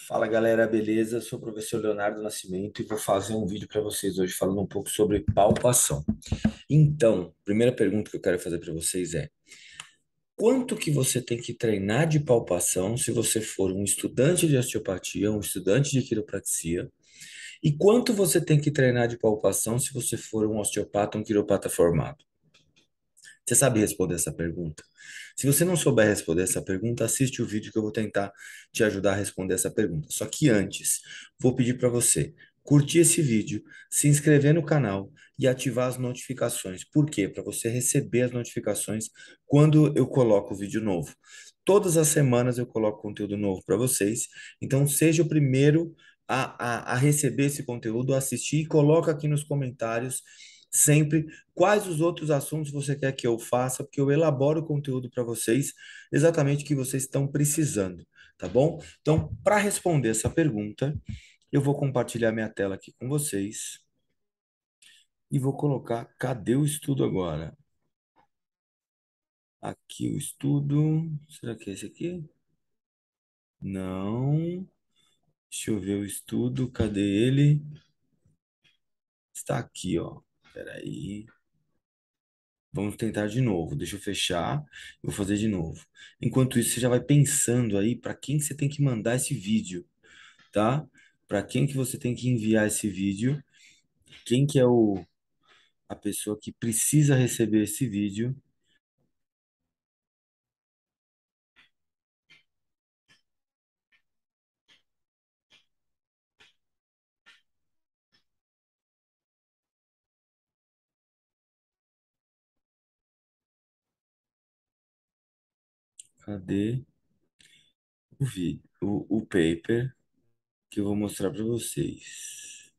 Fala galera, beleza? Eu sou o professor Leonardo Nascimento e vou fazer um vídeo para vocês hoje falando um pouco sobre palpação. Então, primeira pergunta que eu quero fazer para vocês é: quanto que você tem que treinar de palpação se você for um estudante de osteopatia, um estudante de quiropraxia? E quanto você tem que treinar de palpação se você for um osteopata, um quiropata formado? Você sabe responder essa pergunta? Se você não souber responder essa pergunta, assiste o vídeo que eu vou tentar te ajudar a responder essa pergunta. Só que antes, vou pedir para você curtir esse vídeo, se inscrever no canal e ativar as notificações. Por quê? Para você receber as notificações quando eu coloco o vídeo novo. Todas as semanas eu coloco conteúdo novo para vocês, então seja o primeiro a receber esse conteúdo, a assistir e coloca aqui nos comentários sempre quais os outros assuntos você quer que eu faça, porque eu elaboro o conteúdo para vocês exatamente o que vocês estão precisando, tá bom? Então, para responder essa pergunta, eu vou compartilhar minha tela aqui com vocês e vou colocar, cadê o estudo agora? Aqui o estudo, será que é esse aqui? Não, deixa eu ver o estudo, cadê ele? Está aqui, ó, peraí. Vamos tentar de novo. Deixa eu fechar. Vou fazer de novo. Enquanto isso, você já vai pensando aí para quem que você tem que mandar esse vídeo, tá? Para quem que você tem que enviar esse vídeo? Quem que é a pessoa que precisa receber esse vídeo? Cadê o paper que eu vou mostrar para vocês?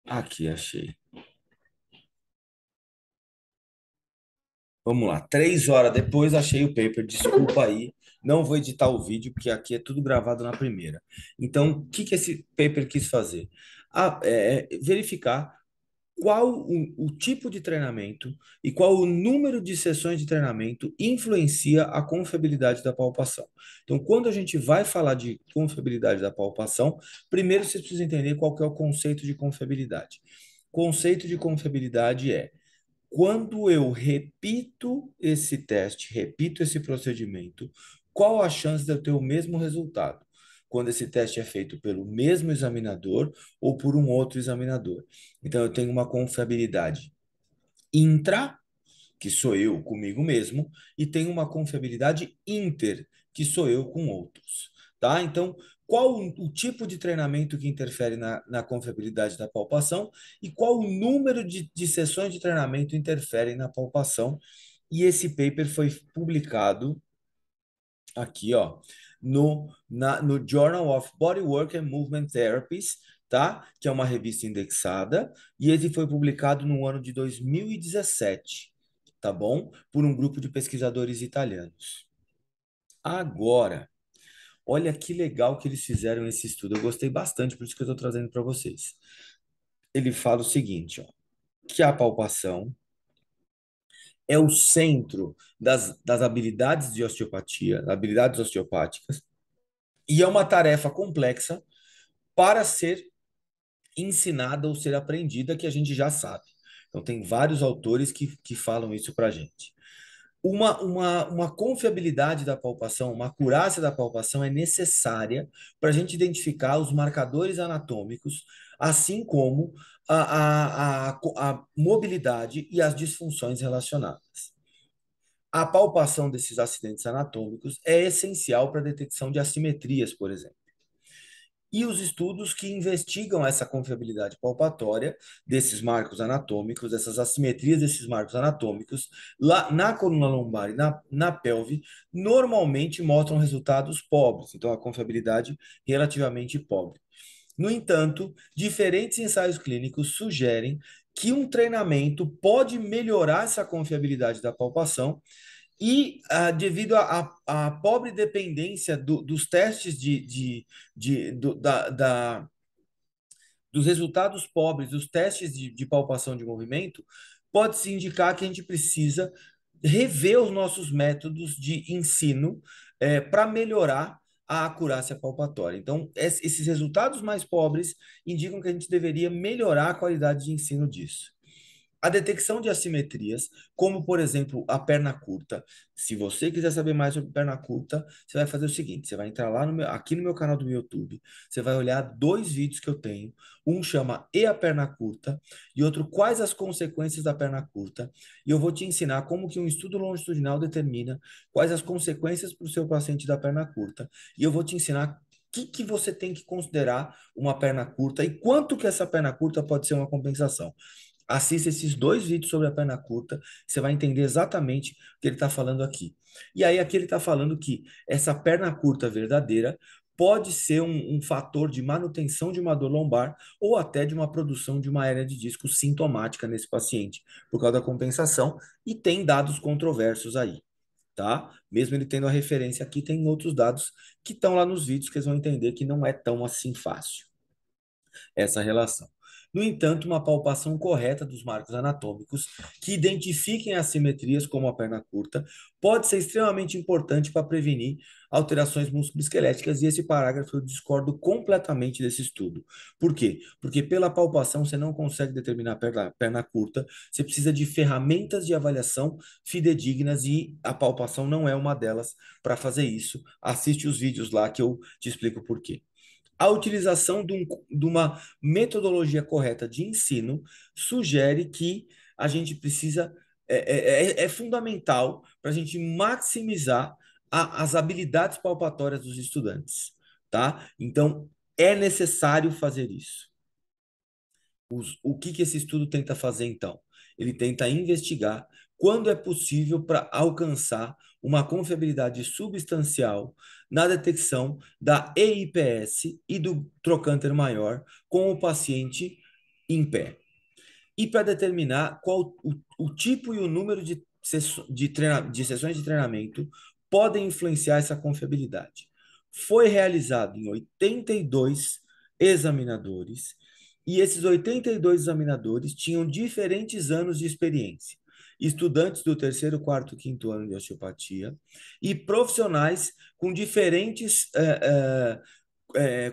Aqui, achei. Vamos lá, 3 horas depois achei o paper. Desculpa aí, não vou editar o vídeo, porque aqui é tudo gravado na primeira. Então, o que que esse paper quis fazer? Verificar qual o tipo de treinamento e qual o número de sessões de treinamento influencia a confiabilidade da palpação. Então, quando a gente vai falar de confiabilidade da palpação, primeiro você precisa entender qual que é o conceito de confiabilidade. Conceito de confiabilidade é quando eu repito esse teste, repito esse procedimento, qual a chance de eu ter o mesmo resultado? Quando esse teste é feito pelo mesmo examinador ou por um outro examinador. Então, eu tenho uma confiabilidade intra, que sou eu comigo mesmo, e tenho uma confiabilidade inter, que sou eu com outros. Tá? Então, qual o tipo de treinamento que interfere na confiabilidade da palpação e qual o número de sessões de treinamento interferem na palpação? E esse paper foi publicado aqui, ó, no Journal of Bodywork and Movement Therapies, tá? Que é uma revista indexada, e ele foi publicado no ano de 2017, tá bom? Por um grupo de pesquisadores italianos. Agora, olha que legal que eles fizeram esse estudo. Eu gostei bastante, por isso que eu estou trazendo para vocês. Ele fala o seguinte, ó, que a palpação é o centro das habilidades de osteopatia, habilidades osteopáticas, e é uma tarefa complexa para ser ensinada ou ser aprendida, que a gente já sabe. Então, tem vários autores que falam isso para a gente. Uma confiabilidade da palpação, uma acurácia da palpação é necessária para a gente identificar os marcadores anatômicos, assim como a mobilidade e as disfunções relacionadas. A palpação desses acidentes anatômicos é essencial para a detecção de assimetrias, por exemplo. E os estudos que investigam essa confiabilidade palpatória desses marcos anatômicos, dessas assimetrias desses marcos anatômicos, lá na coluna lombar e na pelve, normalmente mostram resultados pobres, então a confiabilidade relativamente pobre. No entanto, diferentes ensaios clínicos sugerem que um treinamento pode melhorar essa confiabilidade da palpação e devido à pobre dependência dos testes dos resultados pobres dos testes de palpação de movimento, pode-se indicar que a gente precisa rever os nossos métodos de ensino para melhorar a acurácia palpatória. Então, esses resultados mais pobres indicam que a gente deveria melhorar a qualidade de ensino disso. A detecção de assimetrias, como por exemplo a perna curta. Se você quiser saber mais sobre perna curta, você vai fazer o seguinte: você vai entrar lá aqui no meu canal do YouTube, você vai olhar dois vídeos que eu tenho. Um chama E a perna curta e outro Quais as consequências da perna curta. E eu vou te ensinar como que um estudo longitudinal determina quais as consequências para o seu paciente da perna curta. E eu vou te ensinar que você tem que considerar uma perna curta e quanto que essa perna curta pode ser uma compensação. Assista esses dois vídeos sobre a perna curta, você vai entender exatamente o que ele está falando aqui. E aí, aqui ele está falando que essa perna curta verdadeira pode ser um fator de manutenção de uma dor lombar ou até de uma produção de uma hérnia de disco sintomática nesse paciente, por causa da compensação, e tem dados controversos aí, tá? Mesmo ele tendo a referência aqui, tem outros dados que estão lá nos vídeos que eles vão entender que não é tão assim fácil essa relação. No entanto, uma palpação correta dos marcos anatômicos que identifiquem assimetrias como a perna curta pode ser extremamente importante para prevenir alterações musculoesqueléticas, e esse parágrafo eu discordo completamente desse estudo. Por quê? Porque pela palpação você não consegue determinar a perna curta, você precisa de ferramentas de avaliação fidedignas e a palpação não é uma delas para fazer isso. Assiste os vídeos lá que eu te explico por quê. A utilização de uma metodologia correta de ensino sugere que a gente precisa, é fundamental para a gente maximizar as habilidades palpatórias dos estudantes, tá? Então, é necessário fazer isso. O que que esse estudo tenta fazer, então? Ele tenta investigar quando é possível para alcançar uma confiabilidade substancial na detecção da EIPS e do trocânter maior com o paciente em pé. E para determinar qual o tipo e o número de sessões de treinamento podem influenciar essa confiabilidade. Foi realizado em 82 examinadores, e esses 82 examinadores tinham diferentes anos de experiência. Estudantes do terceiro, quarto, quinto ano de osteopatia e profissionais com diferentes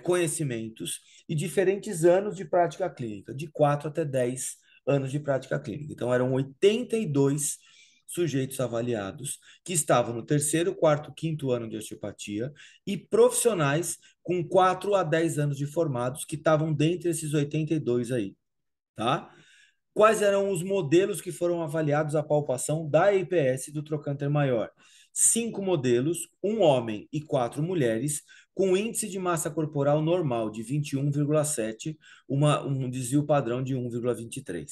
conhecimentos e diferentes anos de prática clínica, de 4 até 10 anos de prática clínica. Então, eram 82 sujeitos avaliados que estavam no terceiro, quarto, quinto ano de osteopatia e profissionais com 4 a 10 anos de formados que estavam dentre esses 82 aí, tá? Quais eram os modelos que foram avaliados a palpação da IPS do trocânter maior? 5 modelos, um homem e 4 mulheres, com índice de massa corporal normal de 21,7, um desvio padrão de 1,23.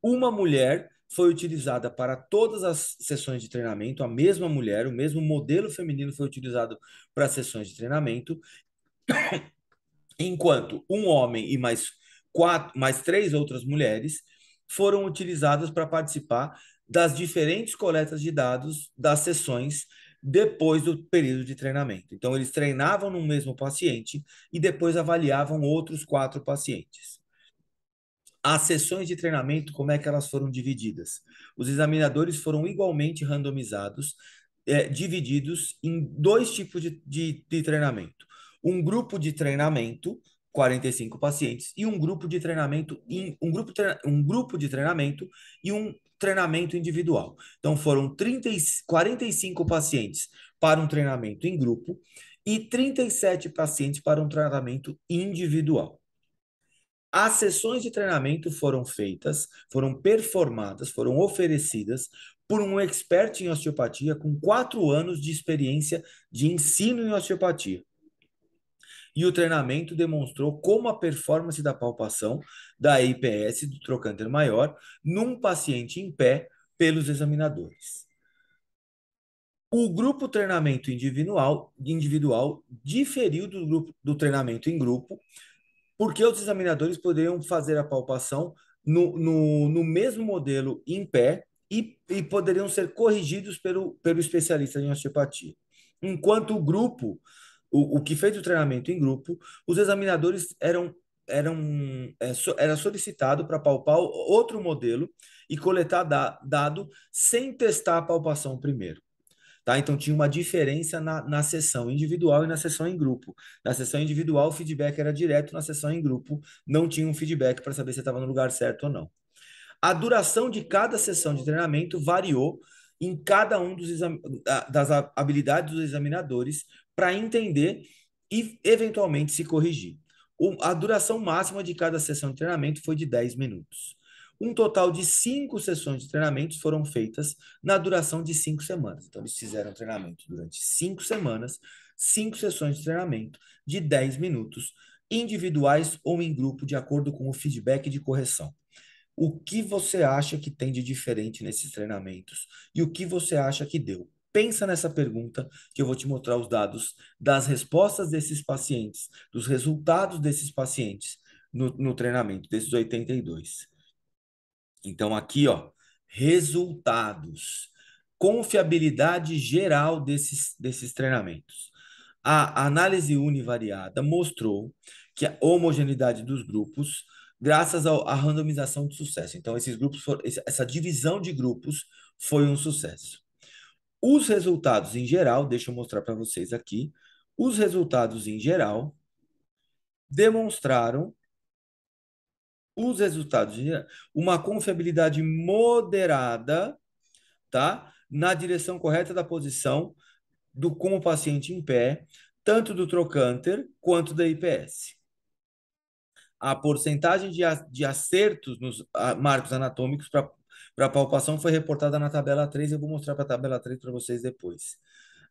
Uma mulher foi utilizada para todas as sessões de treinamento, a mesma mulher, o mesmo modelo feminino foi utilizado para as sessões de treinamento, enquanto um homem e mais três outras mulheres foram utilizadas para participar das diferentes coletas de dados das sessões depois do período de treinamento. Então, eles treinavam no mesmo paciente e depois avaliavam outros 4 pacientes. As sessões de treinamento, como é que elas foram divididas? Os examinadores foram igualmente randomizados, divididos em dois tipos de treinamento. Um grupo de treinamento, 45 pacientes, e um grupo de treinamento, um grupo de treinamento e um treinamento individual. Então, foram 45 pacientes para um treinamento em grupo e 37 pacientes para um tratamento individual. As sessões de treinamento foram feitas, foram performadas, foram oferecidas por um expert em osteopatia com 4 anos de experiência de ensino em osteopatia. E o treinamento demonstrou como a performance da palpação da IPS do trocânter maior num paciente em pé pelos examinadores. O grupo treinamento individual diferiu do grupo do treinamento em grupo, porque os examinadores poderiam fazer a palpação no mesmo modelo em pé e poderiam ser corrigidos pelo especialista em osteopatia. Enquanto o que fez o treinamento em grupo, os examinadores era solicitado para palpar outro modelo e coletar dado sem testar a palpação primeiro. Tá? Então tinha uma diferença na sessão individual e na sessão em grupo. Na sessão individual, o feedback era direto, na sessão em grupo, não tinha um feedback para saber se estava no lugar certo ou não. A duração de cada sessão de treinamento variou em cada um das habilidades dos examinadores para entender e, eventualmente, se corrigir. A duração máxima de cada sessão de treinamento foi de 10 minutos. Um total de 5 sessões de treinamentos foram feitas na duração de 5 semanas. Então, eles fizeram treinamento durante 5 semanas, 5 sessões de treinamento de 10 minutos, individuais ou em grupo, de acordo com o feedback de correção. O que você acha que tem de diferente nesses treinamentos e o que você acha que deu? Pensa nessa pergunta que eu vou te mostrar os dados das respostas desses pacientes, dos resultados desses pacientes no treinamento, desses 82. Então, aqui, ó, resultados. Confiabilidade geral desses treinamentos. A análise univariada mostrou que a homogeneidade dos grupos, graças à randomização de sucesso. Então, esses grupos essa divisão de grupos foi um sucesso. Os resultados em geral, deixa eu mostrar para vocês aqui, os resultados em geral demonstraram uma confiabilidade moderada, tá? Na direção correta da posição com o paciente em pé, tanto do trocânter quanto da IPS. A porcentagem de acertos nos marcos anatômicos para palpação foi reportada na tabela 3. Eu vou mostrar para a tabela 3 para vocês depois.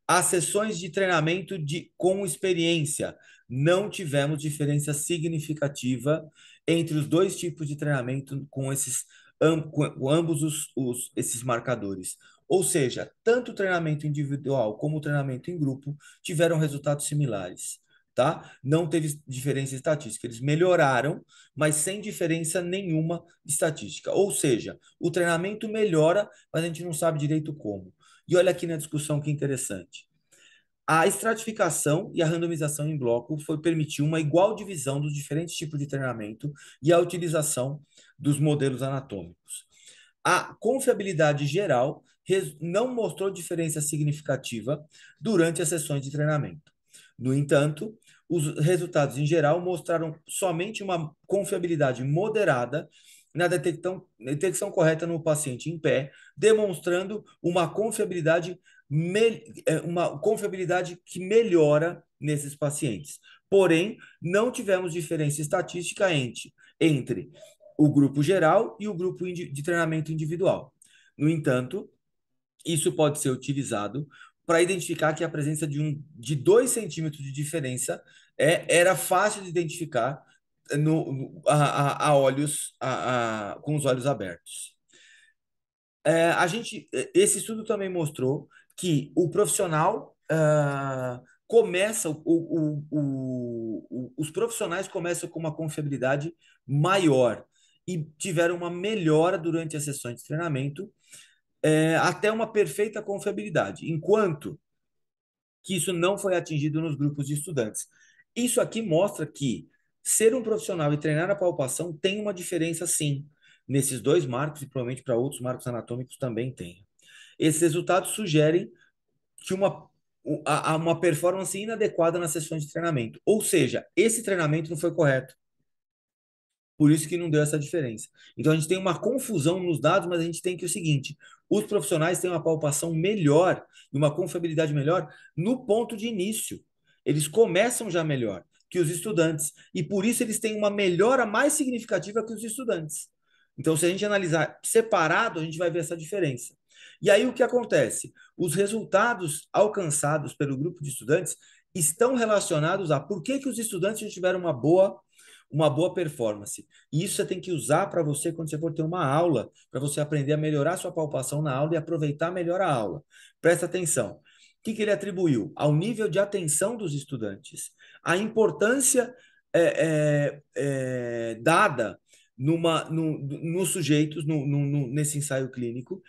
As sessões de treinamento com experiência. Não tivemos diferença significativa entre os dois tipos de treinamento com ambos esses marcadores. Ou seja, tanto o treinamento individual como o treinamento em grupo tiveram resultados similares. Tá? Não teve diferença estatística. Eles melhoraram, mas sem diferença nenhuma estatística. Ou seja, o treinamento melhora, mas a gente não sabe direito como. E olha aqui na discussão que interessante. A estratificação e a randomização em bloco permitiu uma igual divisão dos diferentes tipos de treinamento e a utilização dos modelos anatômicos. A confiabilidade geral não mostrou diferença significativa durante as sessões de treinamento. No entanto, os resultados em geral mostraram somente uma confiabilidade moderada na detecção correta no paciente em pé, demonstrando uma confiabilidade que melhora nesses pacientes. Porém, não tivemos diferença estatística entre o grupo geral e o grupo de treinamento individual. No entanto, isso pode ser utilizado para identificar que a presença de 2 centímetros de diferença era fácil de identificar a olhos, com os olhos abertos. Esse estudo também mostrou que o profissional os profissionais começam com uma confiabilidade maior e tiveram uma melhora durante as sessões de treinamento, até uma perfeita confiabilidade, enquanto que isso não foi atingido nos grupos de estudantes. Isso aqui mostra que ser um profissional e treinar a palpação tem uma diferença, sim, nesses 2 marcos e provavelmente para outros marcos anatômicos também tem. Esses resultados sugerem que uma performance inadequada nas sessões de treinamento. Ou seja, esse treinamento não foi correto. Por isso que não deu essa diferença. Então a gente tem uma confusão nos dados, mas a gente tem que o seguinte: os profissionais têm uma palpação melhor e uma confiabilidade melhor no ponto de início. Eles começam já melhor que os estudantes e por isso eles têm uma melhora mais significativa que os estudantes. Então, se a gente analisar separado, a gente vai ver essa diferença. E aí o que acontece? Os resultados alcançados pelo grupo de estudantes estão relacionados a por que os estudantes tiveram uma boa performance. E isso você tem que usar para você quando você for ter uma aula, para você aprender a melhorar sua palpação na aula e aproveitar melhor a aula. Presta atenção. O que ele atribuiu? Ao nível de atenção dos estudantes, a importância dada nos sujeitos, nesse ensaio clínico,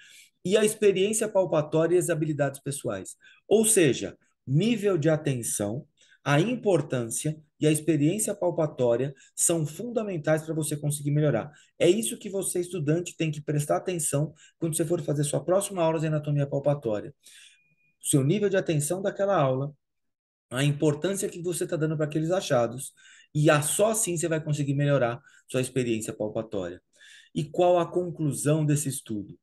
e a experiência palpatória e as habilidades pessoais. Ou seja, nível de atenção A importância e a experiência palpatória são fundamentais para você conseguir melhorar. É isso que você, estudante, tem que prestar atenção quando você for fazer sua próxima aula de anatomia palpatória. Seu nível de atenção daquela aula, a importância que você está dando para aqueles achados, e só assim você vai conseguir melhorar sua experiência palpatória. E qual a conclusão desse estudo?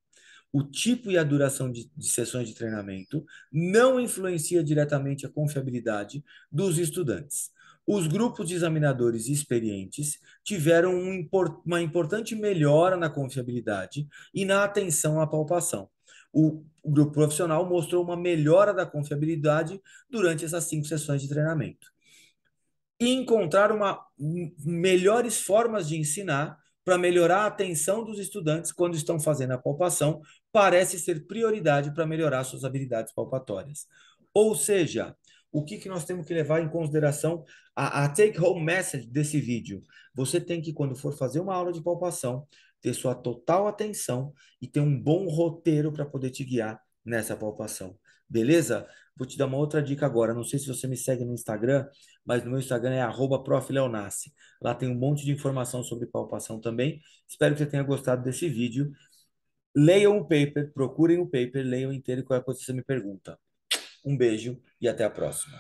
O tipo e a duração de sessões de treinamento não influencia diretamente a confiabilidade dos estudantes. Os grupos de examinadores experientes tiveram uma importante melhora na confiabilidade e na atenção à palpação. O grupo profissional mostrou uma melhora da confiabilidade durante essas 5 sessões de treinamento. E encontrar melhores formas de ensinar para melhorar a atenção dos estudantes quando estão fazendo a palpação parece ser prioridade para melhorar suas habilidades palpatórias. Ou seja, o que nós temos que levar em consideração? A take-home message desse vídeo. Você tem que, quando for fazer uma aula de palpação, ter sua total atenção e ter um bom roteiro para poder te guiar nessa palpação. Beleza? Vou te dar uma outra dica agora. Não sei se você me segue no Instagram, mas no meu Instagram é @profleonassi. Lá tem um monte de informação sobre palpação também. Espero que você tenha gostado desse vídeo. Leiam o paper, procurem o paper, leiam inteiro e qualquer coisa você me pergunta. Um beijo e até a próxima.